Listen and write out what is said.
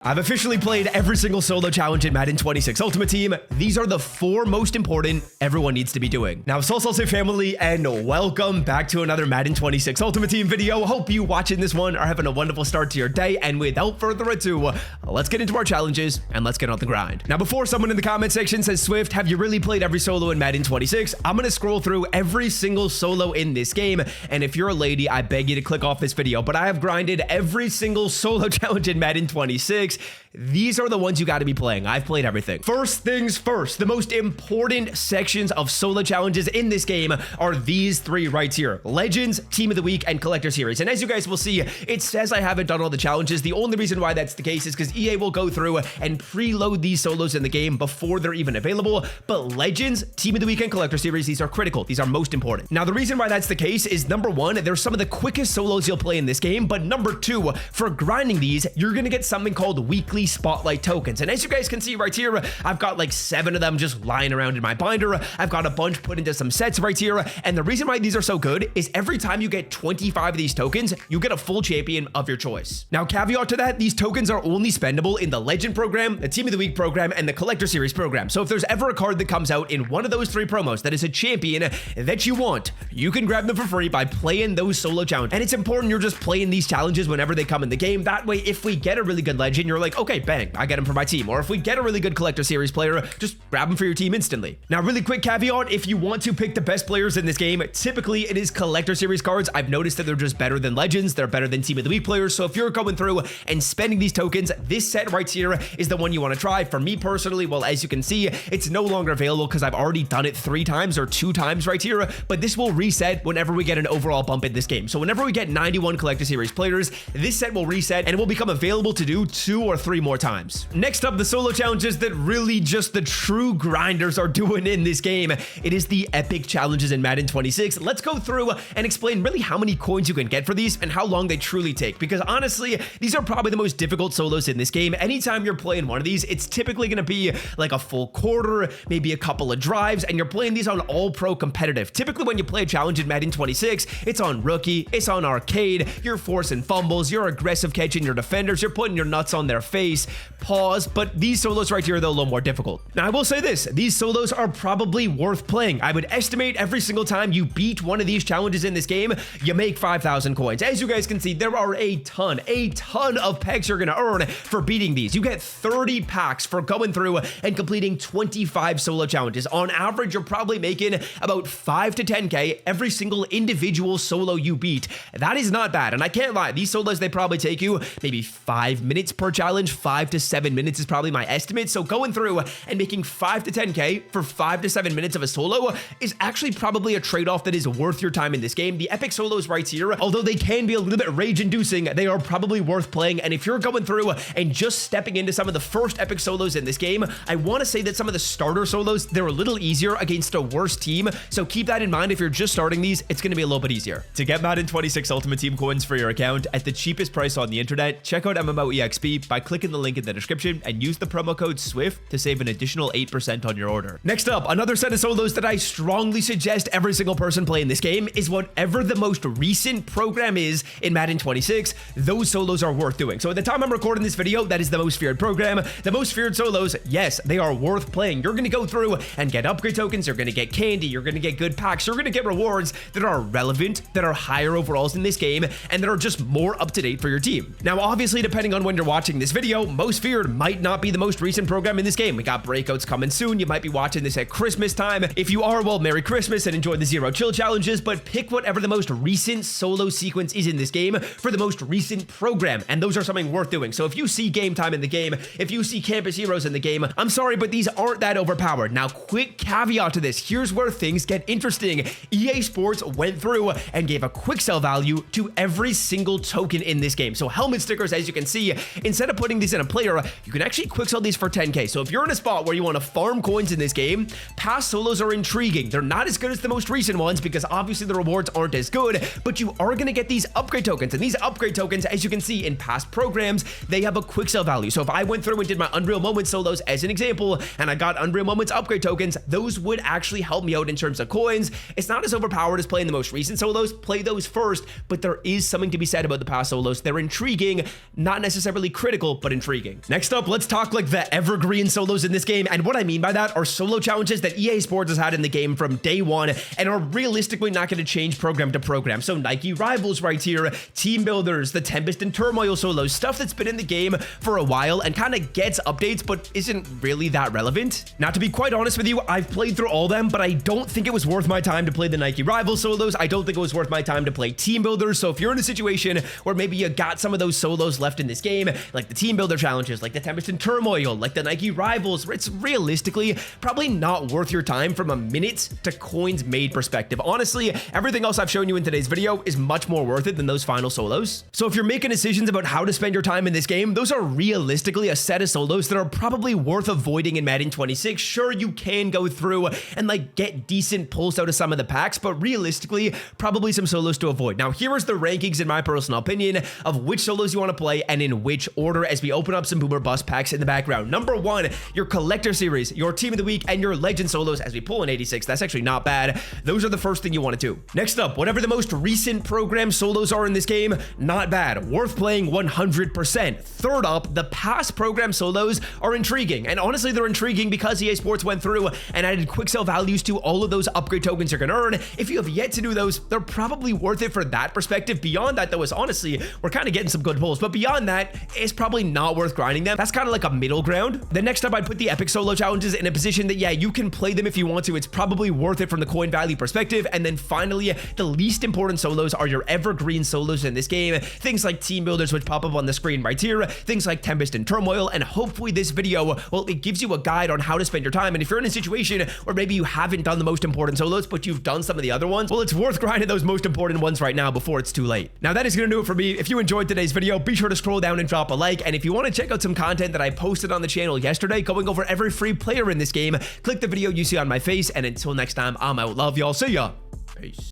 I've officially played every single solo challenge in Madden 26 Ultimate Team. These are the 4 most important everyone needs to be doing. Now, Salsa family, and welcome back to another Madden 26 Ultimate Team video. Hope you watching this one are having a wonderful start to your day. And without further ado, let's get into our challenges and let's get on the grind. Now, before someone in the comment section says, Swift, have you really played every solo in Madden 26? I'm going to scroll through every single solo in this game. And if you're a lady, I beg you to click off this video. But I have grinded every single solo challenge in Madden 26. These are the ones you got to be playing. I've played everything. First things first, the most important sections of solo challenges in this game are these 3 right here: Legends, Team of the Week, and Collector Series. And as you guys will see, it says I haven't done all the challenges. The only reason why that's the case is because EA will go through and preload these solos in the game before they're even available. But Legends, Team of the Week, and Collector Series, these are critical. These are most important. Now, the reason why that's the case is, number 1, they're some of the quickest solos you'll play in this game. But number 2, for grinding these, you're going to get something called weekly spotlight tokens. And as you guys can see right here, I've got like 7 of them just lying around in my binder. I've got a bunch put into some sets right here. And the reason why these are so good is every time you get 25 of these tokens, you get a full champion of your choice. Now, caveat to that, these tokens are only spendable in the Legend program, the Team of the Week program, and the Collector Series program. So if there's ever a card that comes out in one of those 3 promos that is a champion that you want, you can grab them for free by playing those solo challenges. And it's important you're just playing these challenges whenever they come in the game. That way, if we get a really good Legend, you're like, okay, bang, I get him for my team. Or if we get a really good Collector Series player, just grab him for your team instantly. Now, really quick caveat, if you want to pick the best players in this game, typically it is Collector Series cards. I've noticed that they're just better than Legends. They're better than Team of the Week players. So if you're going through and spending these tokens, this set right here is the one you want to try. For me personally, well, as you can see, it's no longer available because I've already done it 3 times or 2 times right here, but this will reset whenever we get an overall bump in this game. So whenever we get 91 Collector Series players, this set will reset and it will become available to do 2 or 3 more times. Next up, the solo challenges that really just the true grinders are doing in this game. It is the epic challenges in Madden 26. Let's go through and explain really how many coins you can get for these and how long they truly take, because honestly, these are probably the most difficult solos in this game. Anytime you're playing one of these, it's typically going to be like a full quarter, maybe a couple of drives, and you're playing these on all pro competitive. Typically when you play a challenge in Madden 26, it's on rookie, it's on arcade, you're forcing fumbles, you're aggressive catching your defenders, you're putting your nuts on their face, pause. But these solos right here are a little more difficult. Now, I will say this, these solos are probably worth playing. I would estimate every single time you beat one of these challenges in this game, you make 5,000 coins. As you guys can see, there are a ton of packs you're going to earn for beating these. You get 30 packs for going through and completing 25 solo challenges. On average, you're probably making about 5 to 10K every single individual solo you beat. That is not bad. And I can't lie, these solos, they probably take you maybe 5 minutes per challenge. 5 to 7 minutes is probably my estimate. So going through and making 5 to 10K for 5 to 7 minutes of a solo is actually probably a trade-off that is worth your time in this game. The epic solos right here, although they can be a little bit rage-inducing, they are probably worth playing. And if you're going through and just stepping into some of the first epic solos in this game, I want to say that some of the starter solos, they're a little easier against a worse team. So keep that in mind. If you're just starting these, it's going to be a little bit easier. To get Madden 26 Ultimate Team coins for your account at the cheapest price on the internet, check out MMOEXP by clicking the link in the description and use the promo code SWIFT to save an additional 8% on your order. Next up, another set of solos that I strongly suggest every single person play in this game is whatever the most recent program is in Madden 26. Those solos are worth doing. So at the time I'm recording this video, that is the most feared program. The most feared solos, yes, they are worth playing. You're going to go through and get upgrade tokens. You're going to get candy. You're going to get good packs. You're going to get rewards that are relevant, that are higher overalls in this game, and that are just more up to date for your team. Now, obviously, depending on when you're watching this video, most feared might not be the most recent program in this game. We got breakouts coming soon. You might be watching this at Christmas time. If you are, well, Merry Christmas and enjoy the Zero Chill challenges, but pick whatever the most recent solo sequence is in this game for the most recent program, and those are something worth doing. So if you see game time in the game, if you see campus heroes in the game, I'm sorry, but these aren't that overpowered. Now, quick caveat to this, here's where things get interesting. EA Sports went through and gave a quick sell value to every single token in this game. So helmet stickers, as you can see, instead of putting these in a player, you can actually quick sell these for 10K. So if you're in a spot where you want to farm coins in this game, past solos are intriguing. They're not as good as the most recent ones because obviously the rewards aren't as good, but you are going to get these upgrade tokens. And these upgrade tokens, as you can see in past programs, they have a quick sell value. So if I went through and did my Unreal Moments solos as an example, and I got Unreal Moments upgrade tokens, those would actually help me out in terms of coins. It's not as overpowered as playing the most recent solos. Play those first, but there is something to be said about the past solos. They're intriguing, not necessarily critical, critical, but intriguing. Next up, let's talk like the evergreen solos in this game. And what I mean by that are solo challenges that EA Sports has had in the game from day one and are realistically not going to change program to program. So Nike Rivals right here, Team Builders, the Tempest and Turmoil solos, stuff that's been in the game for a while and kind of gets updates, but isn't really that relevant. Now, to be quite honest with you, I've played through all them, but I don't think it was worth my time to play the Nike Rivals solos. I don't think it was worth my time to play Team Builders. So if you're in a situation where maybe you got some of those solos left in this game, like the Team Builder challenges, like the Tempest and Turmoil, like the Nike Rivals, it's realistically probably not worth your time from a minutes to coins made perspective. Honestly, everything else I've shown you in today's video is much more worth it than those final solos. So if you're making decisions about how to spend your time in this game, those are realistically a set of solos that are probably worth avoiding in Madden 26. Sure, you can go through and like get decent pulls out of some of the packs, but realistically, probably some solos to avoid. Now, here is the rankings in my personal opinion of which solos you want to play and in which order as we open up some Boomer Bust packs in the background. Number 1, your Collector Series, your Team of the Week, and your Legend solos as we pull in 86. That's actually not bad. Those are the first thing you want to do. Next up, whatever the most recent program solos are in this game, not bad. Worth playing 100%. Third up, the past program solos are intriguing. And honestly, they're intriguing because EA Sports went through and added quick sell values to all of those upgrade tokens you're going to earn. If you have yet to do those, they're probably worth it for that perspective. Beyond that, though, is honestly, we're kind of getting some good pulls. But beyond that, it's probably not worth grinding them. That's kind of like a middle ground. Then next up, I'd put the epic solo challenges in a position that, yeah, you can play them if you want to. It's probably worth it from the coin value perspective. And then finally, the least important solos are your evergreen solos in this game. Things like Team Builders, which pop up on the screen right here. Things like Tempest and Turmoil. And hopefully this video, well, it gives you a guide on how to spend your time. And if you're in a situation where maybe you haven't done the most important solos, but you've done some of the other ones, well, it's worth grinding those most important ones right now before it's too late. Now, that is going to do it for me. If you enjoyed today's video, be sure to scroll down and drop a like. And if you want to check out some content that I posted on the channel yesterday, going over every free player in this game, click the video you see on my face. And until next time, I'm out. Love y'all. See ya. Peace.